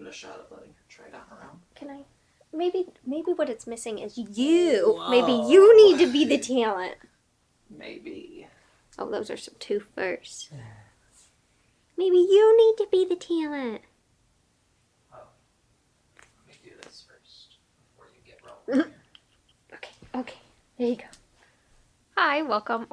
a shot of letting her try it on around. Can I? Maybe what it's missing is you. Whoa. Maybe you need to be the talent. Maybe. Oh, those are some two firsts. Maybe you need to be the talent. Oh. Let me do this first before you get rolling here. Okay. There you go. Hi, welcome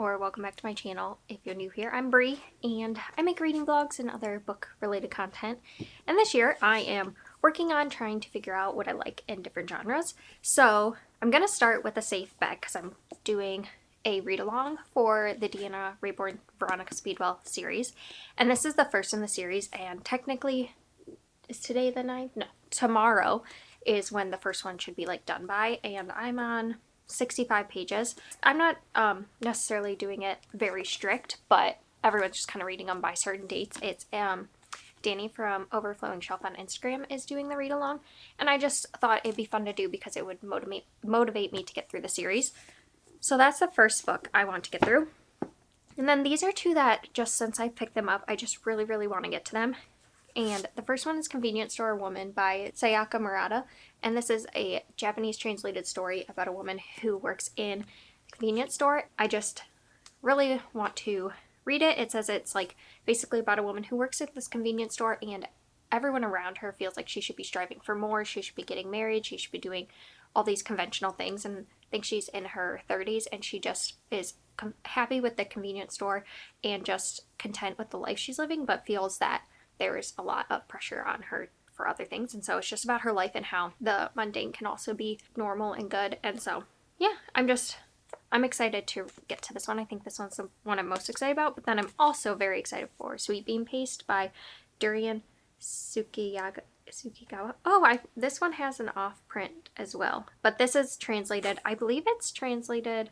back to my channel. If you're new here, I'm Bree, and I make reading vlogs and other book-related content. And this year, I am working on trying to figure out what I like in different genres. So I'm gonna start with a safe bet because I'm doing a read-along for the Deanna Raybourn Veronica Speedwell series. And this is the first in the series, and technically, is today the 9th? No, tomorrow is when the first one should be like done by, and I'm on 65 pages. I'm not necessarily doing it very strict, but everyone's just kind of reading them by certain dates. It's Danny from Overflowing Shelf on Instagram is doing the read along, and I just thought it'd be fun to do because it would motivate me to get through the series. So that's the first book I want to get through. And then these are two that just since I picked them up, I just really want to get to them. And the first one is Convenience Store Woman by Sayaka Murata. And this is a Japanese translated story about a woman who works in a convenience store. I just really want to read it. It says it's like basically about a woman who works at this convenience store, and everyone around her feels like she should be striving for more. She should be getting married. She should be doing all these conventional things. And I think she's in her 30s, and she just is happy with the convenience store and just content with the life she's living, but feels that there is a lot of pressure on her for other things. And so it's just about her life and how the mundane can also be normal and good. And so, yeah, I'm excited to get to this one. I think this one's the one I'm most excited about. But then I'm also very excited for Sweet Bean Paste by Durian Tsukigawa. Oh, this one has an off print as well. But this is translated, I believe it's translated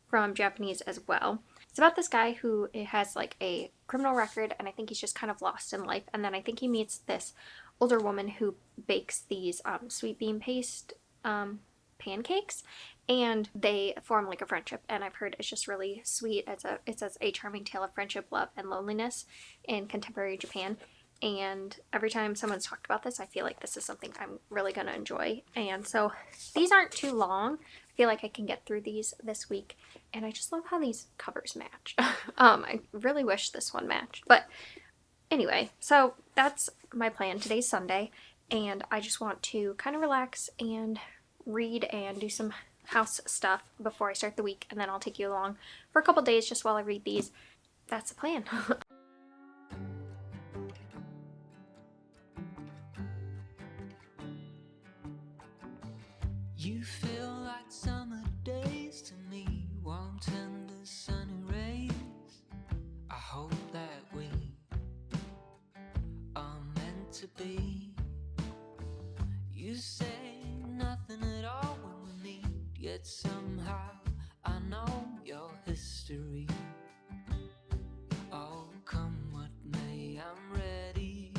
from Japanese as well. It's about this guy who has like a criminal record, and I think he's just kind of lost in life. And then I think he meets this older woman who bakes these sweet bean paste pancakes, and they form like a friendship. And I've heard it's just really sweet. It says a charming tale of friendship, love, and loneliness in contemporary Japan. And every time someone's talked about this, I feel like this is something I'm really going to enjoy. And so these aren't too long. I feel like I can get through these this week. And I just love how these covers match. I really wish this one matched. But anyway, so that's my plan. Today's Sunday, and I just want to kind of relax and read and do some house stuff before I start the week. And then I'll take you along for a couple days just while I read these. That's the plan. You feel like summer days to me, warm, tender, sunny rays. I hope that we are meant to be. You say nothing at all when we meet, yet somehow I know your history. Oh, come what may, I'm ready.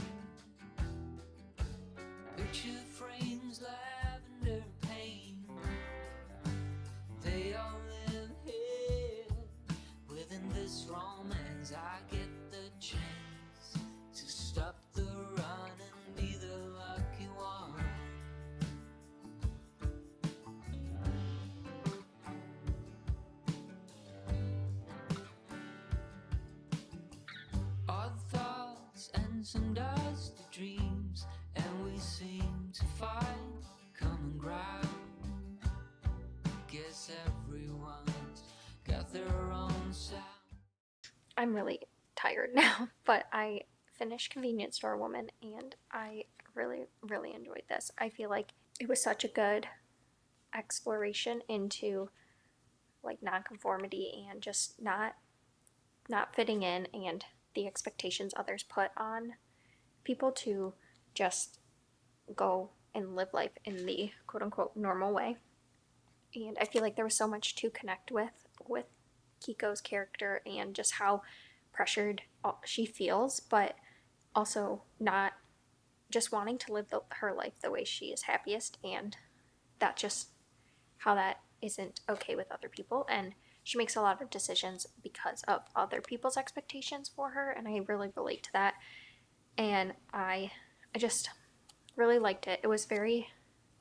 Picture frames, lavender paint, they all live here within this romance. I get the chance to stop the run and be the lucky one. Odd thoughts and some dusty dreams, and we seem to find common ground. Guess everyone's got their own sound. I'm really tired now, but I finished Convenience Store Woman, and I really enjoyed this. I feel like it was such a good exploration into like nonconformity and just not fitting in, and the expectations others put on people to just go and live life in the quote-unquote normal way. And I feel like there was so much to connect with Kiko's character, and just how pressured she feels, but also not just wanting to live her life the way she is happiest, and that just how that isn't okay with other people. And she makes a lot of decisions because of other people's expectations for her, and I really relate to that. And I really liked it. It was very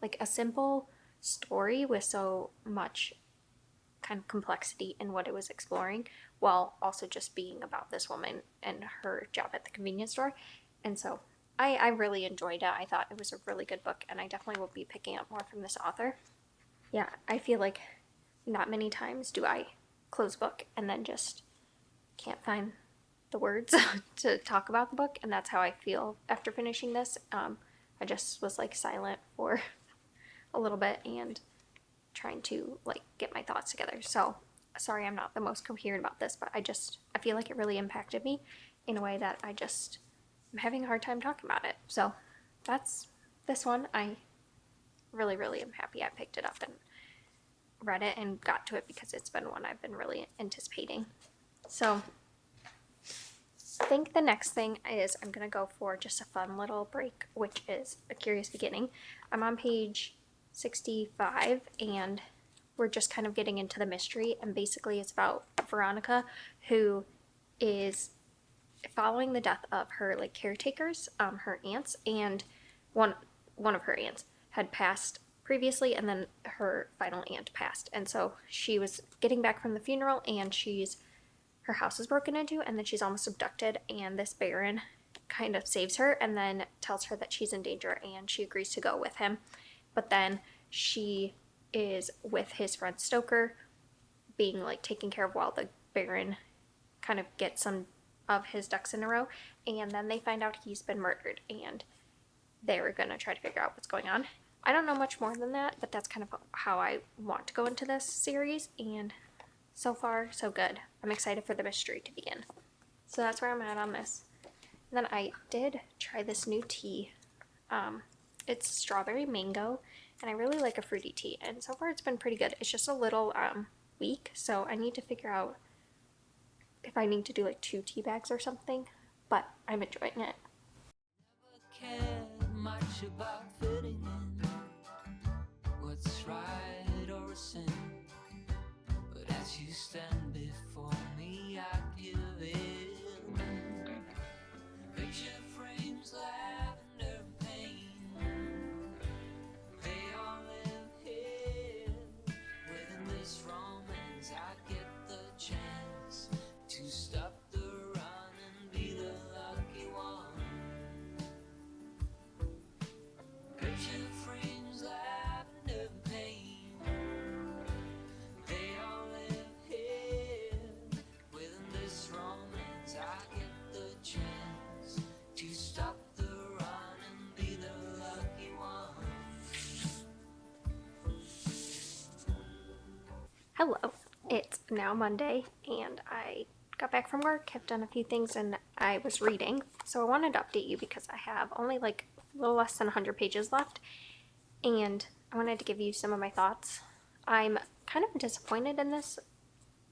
like a simple story with so much kind of complexity in what it was exploring, while also just being about this woman and her job at the convenience store. And so I really enjoyed it. I thought it was a really good book, and I definitely will be picking up more from this author. Yeah, I feel like not many times do I close a book and then just can't find the words to talk about the book, and that's how I feel after finishing this. I just was like silent for a little bit and trying to like get my thoughts together. So sorry I'm not the most coherent about this, but I feel like it really impacted me in a way that I'm having a hard time talking about it. So that's this one. I really am happy I picked it up and read it and got to it, because it's been one I've been really anticipating. So I think the next thing is I'm gonna go for just a fun little break, which is A Curious Beginning. I'm on page 65, and we're just kind of getting into the mystery, and basically it's about Veronica, who is following the death of her like caretakers, her aunts, and one of her aunts had passed previously, and then her final aunt passed, and so she was getting back from the funeral, and her house is broken into, and then she's almost abducted, and this baron kind of saves her and then tells her that she's in danger, and she agrees to go with him. But then she is with his friend Stoker, being like taken care of while the baron kind of gets some of his ducks in a row, and then they find out he's been murdered, and they're gonna try to figure out what's going on. I don't know much more than that, but that's kind of how I want to go into this series, and so far so good. I'm excited for the mystery to begin. So that's where I'm at on this. And then I did try this new tea. It's strawberry mango, and I really like a fruity tea, and so far it's been pretty good. It's just a little weak, so I need to figure out if I need to do like 2 tea bags or something, but I'm enjoying it. Never cared much about fitting in, what's right or a sin. But as you stand before me, I give in. Picture frames, lavender and pain, they all live here. Within this romance, I get the chance to stop the run and be the lucky one. Picture frames, lavender and pain, they all live here. Within this romance, I get the chance to stop the run and be the lucky one. Hello, it's now Monday, and I got back from work, have done a few things, and I was reading. So I wanted to update you because I have only like a little less than 100 pages left, and I wanted to give you some of my thoughts. I'm kind of disappointed in this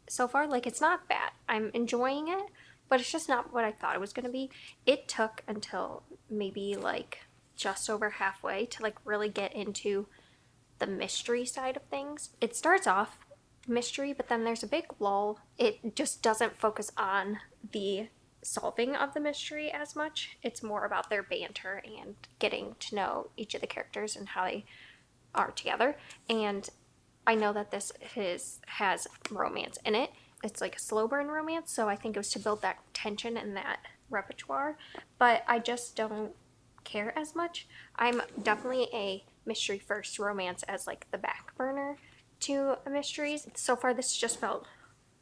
so far. Like, it's not bad. I'm enjoying it, but it's just not what I thought it was going to be. It took until maybe like just over halfway to like really get into the mystery side of things. It starts off mystery, but then there's a big lull. It just doesn't focus on the solving of the mystery as much. It's more about their banter and getting to know each of the characters and how they are together. And I know that this has romance in it. It's like a slow burn romance, so I think it was to build that tension and that repertoire, but I just don't care as much. I'm definitely a mystery first, romance as like the back burner to mysteries. So far this just felt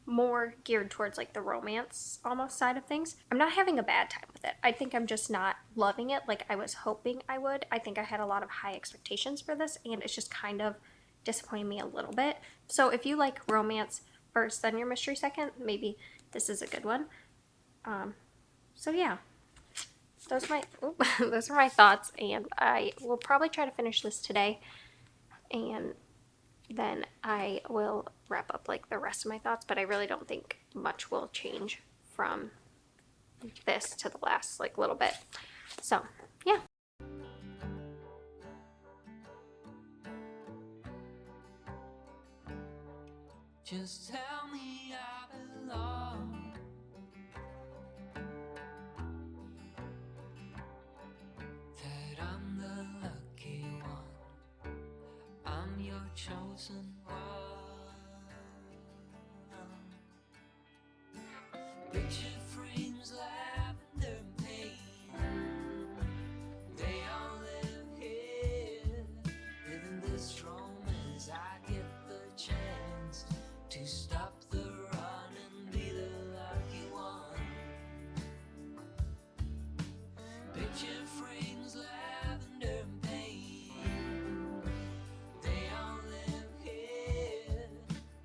more geared towards like the romance almost side of things. I'm not having a bad time with it. I think I'm just not loving it like I was hoping I would. I think I had a lot of high expectations for this, and it's just kind of disappointing me a little bit. So if you like romance first, then your mystery second, maybe this is a good one. So yeah, those are my thoughts, and I will probably try to finish this today, and then I will wrap up like the rest of my thoughts, but I really don't think much will change from this to the last like little bit. So yeah. Just tell me I belong. That I'm the chosen one. Picture frames, lavender and pain, they all live here, living this romance. I get the chance to stop the run and be the lucky one. Picture frames, lavender and pain, they all live here,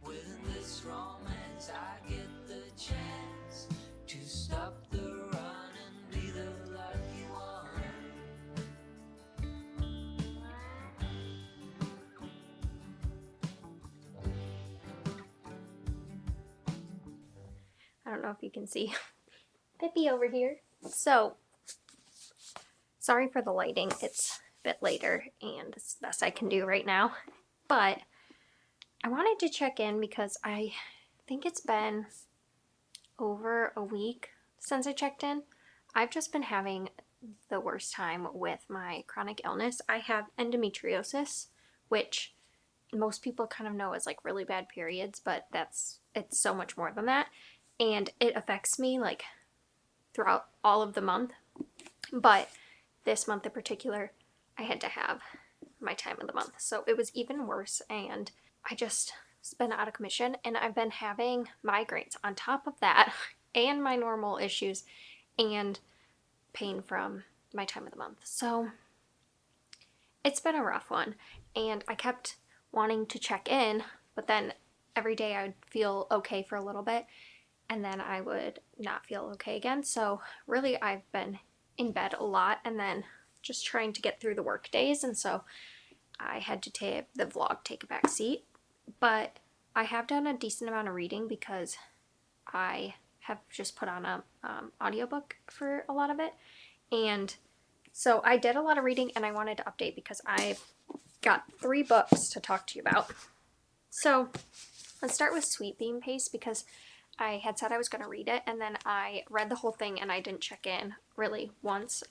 within this romance. I get the chance to stop the run and be the lucky one. I don't know if you can see Pippi over here. So, sorry for the lighting. It's a bit later and it's the best I can do right now. But I wanted to check in because I think it's been over a week since I checked in. I've just been having the worst time with my chronic illness. I have endometriosis, which most people kind of know as like really bad periods, but it's so much more than that. And it affects me like throughout all of the month. But this month in particular, I had to have my time of the month. So it was even worse, and I just been out of commission, and I've been having migraines on top of that and my normal issues and pain from my time of the month. So it's been a rough one, and I kept wanting to check in, but then every day I would feel okay for a little bit and then I would not feel okay again. So really I've been in bed a lot and then just trying to get through the work days, and so I had to take the vlog take a back seat. But I have done a decent amount of reading because I have just put on a audiobook for a lot of it. And so I did a lot of reading, and I wanted to update because I've got 3 books to talk to you about. So let's start with Sweet Bean Paste because I had said I was going to read it, and then I read the whole thing and I didn't check in really once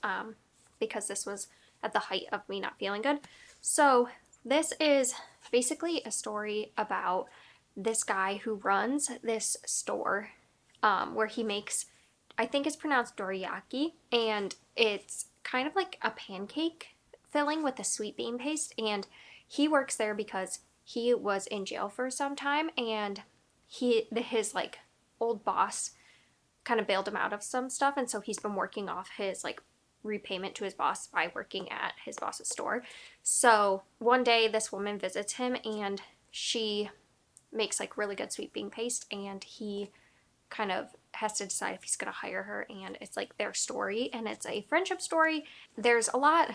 because this was at the height of me not feeling good. So this is basically a story about this guy who runs this store where he makes, I think it's pronounced dorayaki, and it's kind of like a pancake filling with a sweet bean paste. And he works there because he was in jail for some time, and his like old boss kind of bailed him out of some stuff, and so he's been working off his like repayment to his boss by working at his boss's store. So one day this woman visits him and she makes like really good sweet bean paste, and he kind of has to decide if he's going to hire her, and it's like their story, and it's a friendship story. There's a lot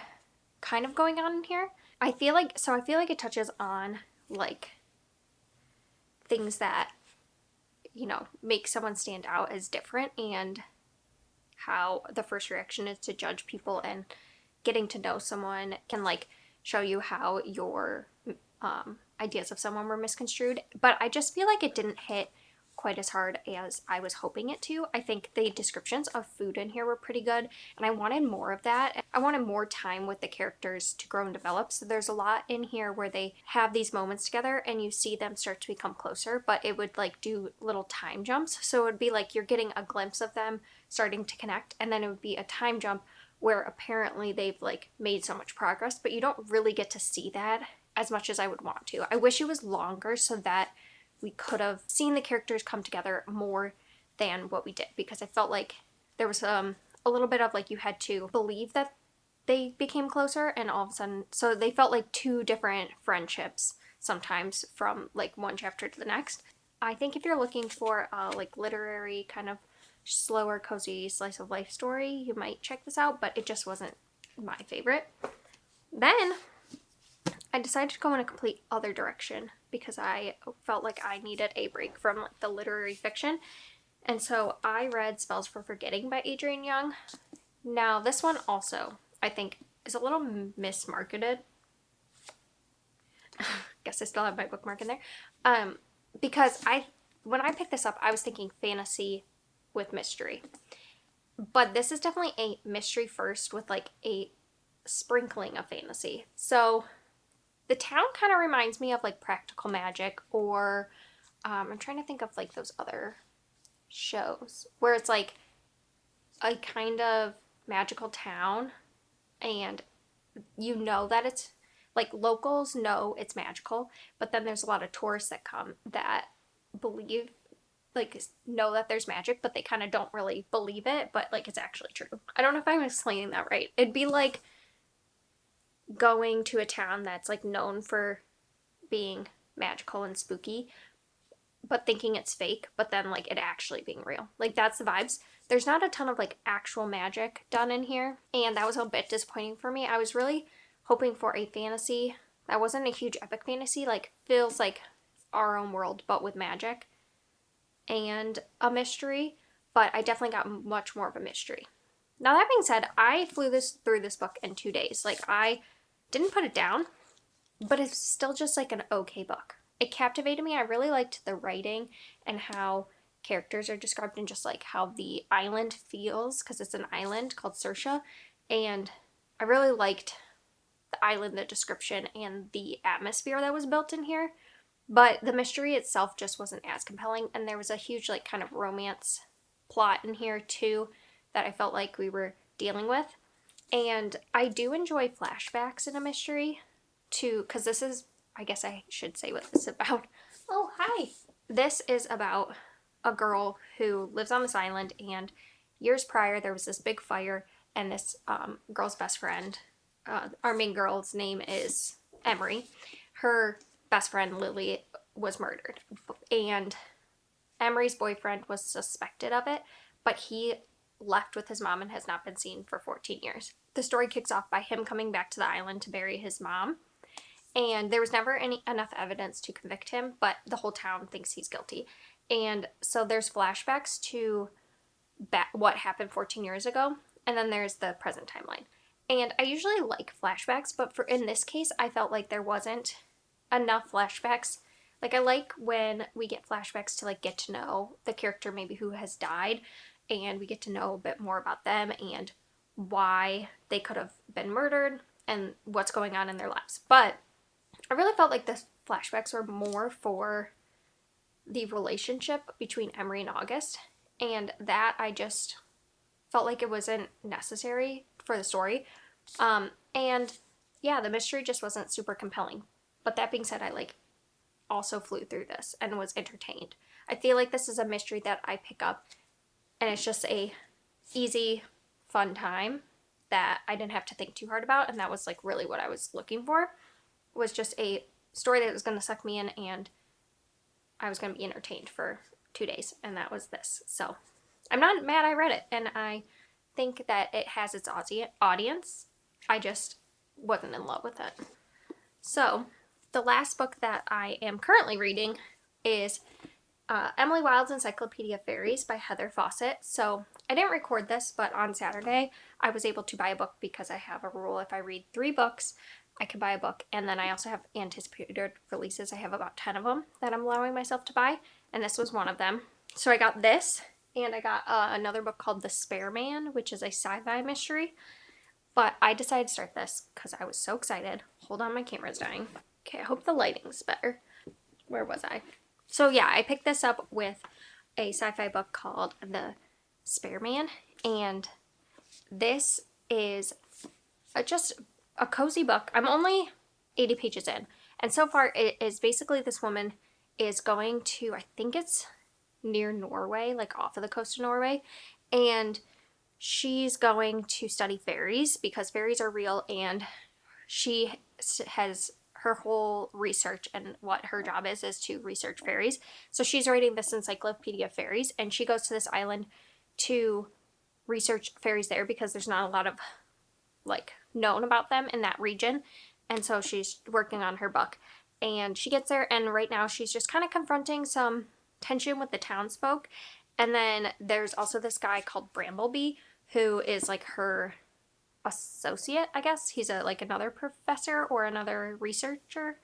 kind of going on in here. I feel like it touches on like things that, you know, make someone stand out as different, and how the first reaction is to judge people, and getting to know someone can like show you how your ideas of someone were misconstrued. But I just feel like it didn't hit quite as hard as I was hoping it to. I think the descriptions of food in here were pretty good, and I wanted more of that. I wanted more time with the characters to grow and develop. So there's a lot in here where they have these moments together and you see them start to become closer, but it would like do little time jumps. So it would be like you're getting a glimpse of them starting to connect, and then it would be a time jump where apparently they've like made so much progress, but you don't really get to see that as much as I would want to. I wish it was longer so that we could have seen the characters come together more than what we did, because I felt like there was a little bit of like you had to believe that they became closer, and all of a sudden, so they felt like 2 different friendships sometimes from like one chapter to the next. I think if you're looking for a like literary kind of slower, cozy slice of life story, you might check this out, but it just wasn't my favorite. Then I decided to go in a complete other direction because I felt like I needed a break from like the literary fiction. And so I read Spells for Forgetting by Adrienne Young. Now this one also, I think, is a little mismarketed. Guess I still have my bookmark in there. Because when I picked this up, I was thinking fantasy with mystery. But this is definitely a mystery first with like a sprinkling of fantasy. So the town kind of reminds me of like Practical Magic, or I'm trying to think of like those other shows where it's like a kind of magical town, and you know that it's like locals know it's magical, but then there's a lot of tourists that come that believe, like, know that there's magic, but they kind of don't really believe it, but like it's actually true. I don't know if I'm explaining that right. It'd be like going to a town that's like known for being magical and spooky, but thinking it's fake, but then like it actually being real. Like that's the vibes. There's not a ton of like actual magic done in here, and that was a bit disappointing for me. I was really hoping for a fantasy that wasn't a huge epic fantasy, like feels like our own world but with magic, and a mystery, but I definitely got much more of a mystery. Now that being said, I flew through this book in 2 days. Like I didn't put it down, but it's still just like an okay book. It captivated me. I really liked the writing and how characters are described and just like how the island feels, because it's an island called Sersha, and I really liked the island, the description, and the atmosphere that was built in here. But the mystery itself just wasn't as compelling, and there was a huge like kind of romance plot in here too that I felt like we were dealing with. And I do enjoy flashbacks in a mystery too, because this is, I guess I should say what this is about. Oh, hi. This is about a girl who lives on this island, and years prior there was this big fire, and this girl's best friend, our main girl's name is Emery. Her best friend Lily was murdered, and Emery's boyfriend was suspected of it, but he left with his mom and has not been seen for 14 years. The story kicks off by him coming back to the island to bury his mom, and there was never enough evidence to convict him, but the whole town thinks he's guilty. And so there's flashbacks to what happened 14 years ago, and then there's the present timeline. And I usually like flashbacks, but in this case, I felt like there wasn't enough flashbacks. Like I like when we get flashbacks to like get to know the character maybe who has died, and we get to know a bit more about them and why they could have been murdered and what's going on in their lives. But I really felt like the flashbacks were more for the relationship between Emery and August, and that I just felt like it wasn't necessary for the story. And yeah, the mystery just wasn't super compelling. But that being said, I like also flew through this and was entertained. I feel like this is a mystery that I pick up and it's just a easy, fun time that I didn't have to think too hard about, and that was like really what I was looking for, was just a story that was going to suck me in and I was going to be entertained for 2 days, and that was this. So I'm not mad I read it, and I think that it has its audience. I just wasn't in love with it. So the last book that I am currently reading is Emily Wilde's Encyclopedia of Fairies by Heather Fawcett. So I didn't record this, but on Saturday I was able to buy a book because I have a rule. If I read 3 books, I can buy a book. And then I also have anticipated releases. I have about 10 of them that I'm allowing myself to buy, and this was one of them. So I got this, and I got another book called The Spare Man, which is a sci-fi mystery. But I decided to start this because I was so excited. Hold on, my camera's dying. Okay, I hope the lighting's better. Where was I? So yeah, I picked this up with a sci-fi book called The Spare Man, and this is just a cozy book. I'm only 80 pages in, and so far it is basically this woman is going to, I think it's near Norway, like off of the coast of Norway, and she's going to study fairies because fairies are real, and she has her whole research, and what her job is to research fairies. So she's writing this encyclopedia of fairies, and she goes to this island to research fairies there because there's not a lot of like known about them in that region, and so she's working on her book. And she gets there, and right now she's just kind of confronting some tension with the townsfolk. And then there's also this guy called Bramblebee who is like her associate, I guess. He's like another professor or another researcher,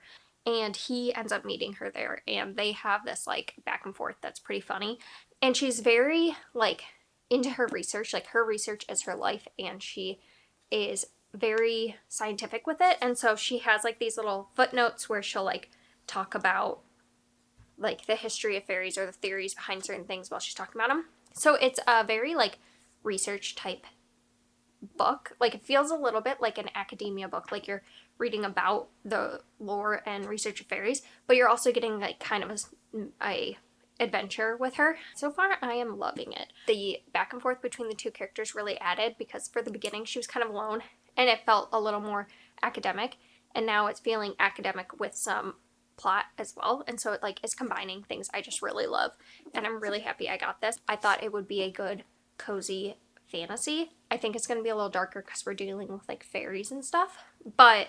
and he ends up meeting her there, and they have this like back and forth that's pretty funny. And she's very like into her research, like her research is her life, and she is very scientific with it. And so she has like these little footnotes where she'll like talk about like the history of fairies or the theories behind certain things while she's talking about them. So it's a very like research type book. Like it feels a little bit like an academia book, like you're reading about the lore and research of fairies, but you're also getting like kind of a adventure with her. So far I am loving it. The back and forth between the two characters really added, because for the beginning she was kind of alone and it felt a little more academic, and now it's feeling academic with some plot as well, and so it like is combining things I just really love, and I'm really happy I got this. I thought it would be a good cozy fantasy. I think it's going to be a little darker because we're dealing with like fairies and stuff, but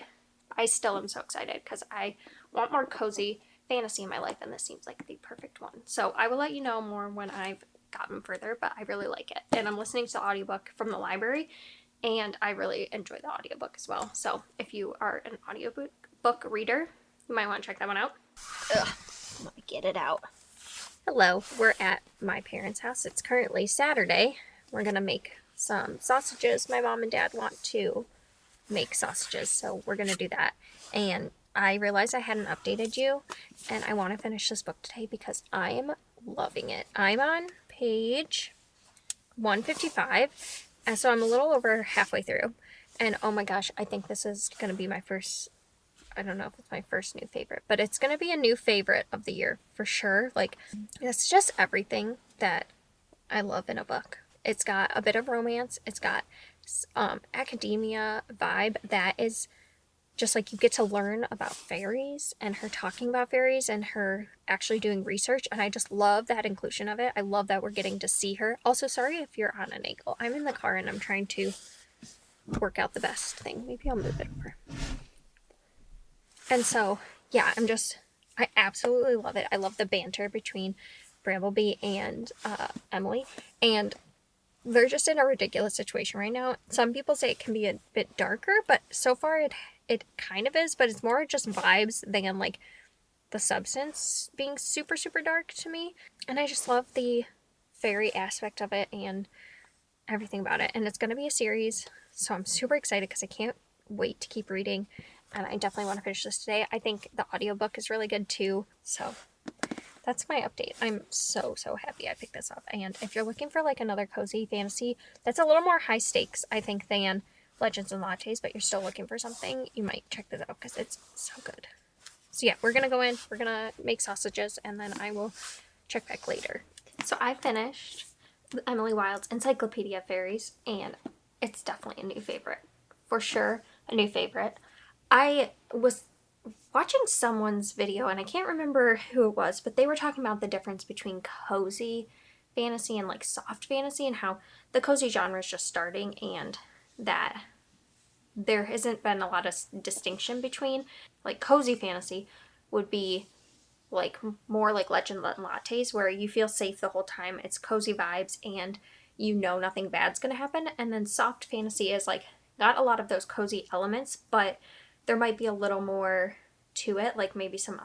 I still am so excited because I want more cozy fantasy in my life, and this seems like the perfect one. So I will let you know more when I've gotten further, but I really like it, and I'm listening to the audiobook from the library, and I really enjoy the audiobook as well. So if you are an audiobook reader, you might want to check that one out. Ugh, let me get it out. Hello, we're at my parents' house. It's currently Saturday. We're gonna make some sausages. My mom and dad want to make sausages, so we're gonna do that. And I realized I hadn't updated you, and I want to finish this book today because I'm loving it. I'm on page 155, and so I'm a little over halfway through. And oh my gosh, I think this is gonna be my first, I don't know if it's my first new favorite, but it's going to be a new favorite of the year for sure. Like, it's just everything that I love in a book. It's got a bit of romance. It's got academia vibe that is just like you get to learn about fairies and her talking about fairies and her actually doing research. And I just love that inclusion of it. I love that we're getting to see her. Also, sorry if you're on an angle. I'm in the car and I'm trying to work out the best thing. Maybe I'll move it over. And so, yeah, I absolutely love it. I love the banter between Bramblebee and Emily. And they're just in a ridiculous situation right now. Some people say it can be a bit darker, but so far it kind of is. But it's more just vibes than like the substance being super, super dark to me. And I just love the fairy aspect of it and everything about it. And it's going to be a series, so I'm super excited because I can't wait to keep reading. And I definitely want to finish this today. I think the audiobook is really good too. So that's my update. I'm so, so happy I picked this up. And if you're looking for like another cozy fantasy that's a little more high stakes, I think, than Legends and Lattes, but you're still looking for something, you might check this out because it's so good. So yeah, we're going to go in, we're going to make sausages, and then I will check back later. So I finished Emily Wilde's Encyclopedia of Fairies, and it's definitely a new favorite. For sure, a new favorite. I was watching someone's video, and I can't remember who it was, but they were talking about the difference between cozy fantasy and like soft fantasy, and how the cozy genre is just starting, and that there hasn't been a lot of distinction between, like, cozy fantasy would be like more like Legend and Lattes, where you feel safe the whole time, it's cozy vibes, and you know nothing bad's gonna happen. And then soft fantasy is like got a lot of those cozy elements, but there might be a little more to it, like maybe some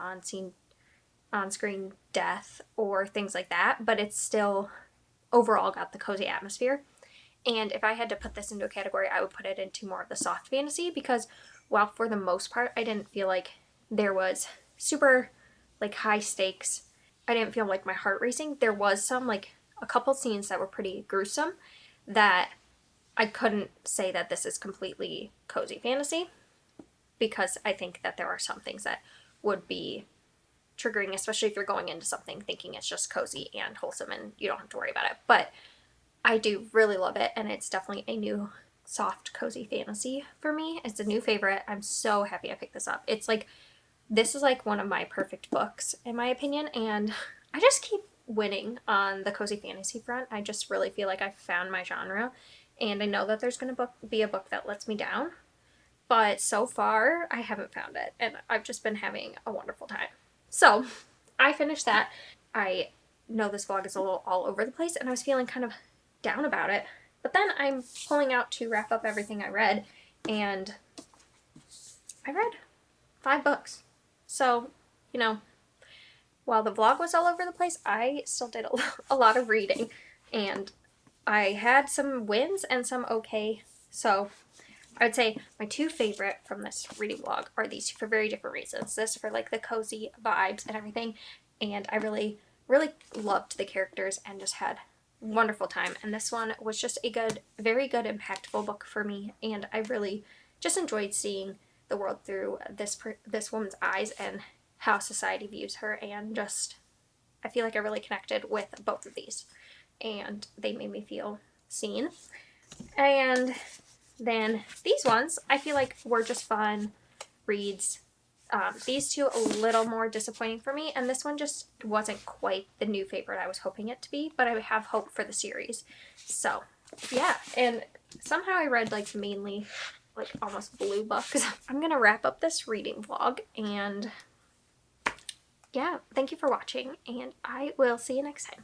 on-screen death or things like that, but it's still overall got the cozy atmosphere. And if I had to put this into a category, I would put it into more of the soft fantasy, because while for the most part I didn't feel like there was super like high stakes, I didn't feel like my heart racing, there was some like a couple scenes that were pretty gruesome that I couldn't say that this is completely cozy fantasy, because I think that there are some things that would be triggering, especially if you're going into something thinking it's just cozy and wholesome and you don't have to worry about it. But I do really love it, and it's definitely a new soft cozy fantasy for me. It's a new favorite. I'm so happy I picked this up. It's like, this is like one of my perfect books in my opinion, and I just keep winning on the cozy fantasy front. I just really feel like I've found my genre, and I know that there's going to be a book that lets me down, but so far I haven't found it, and I've just been having a wonderful time. So I finished that. I know this vlog is a little all over the place, and I was feeling kind of down about it, but then I'm pulling out to wrap up everything I read, and I read 5 books. So, you know, while the vlog was all over the place, I still did a lot of reading, and I had some wins and some okay. So I would say my two favorite from this reading vlog are these two for very different reasons. This for like the cozy vibes and everything, and I really, really loved the characters and just had a wonderful time. And this one was just a good, very good, impactful book for me, and I really just enjoyed seeing the world through this woman's eyes and how society views her, and just I feel like I really connected with both of these, and they made me feel seen. And then these ones I feel like were just fun reads. These two a little more disappointing for me, and this one just wasn't quite the new favorite I was hoping it to be, but I have hope for the series. So yeah, and somehow I read like mainly like almost blue books. I'm gonna wrap up this reading vlog, and yeah, thank you for watching, and I will see you next time.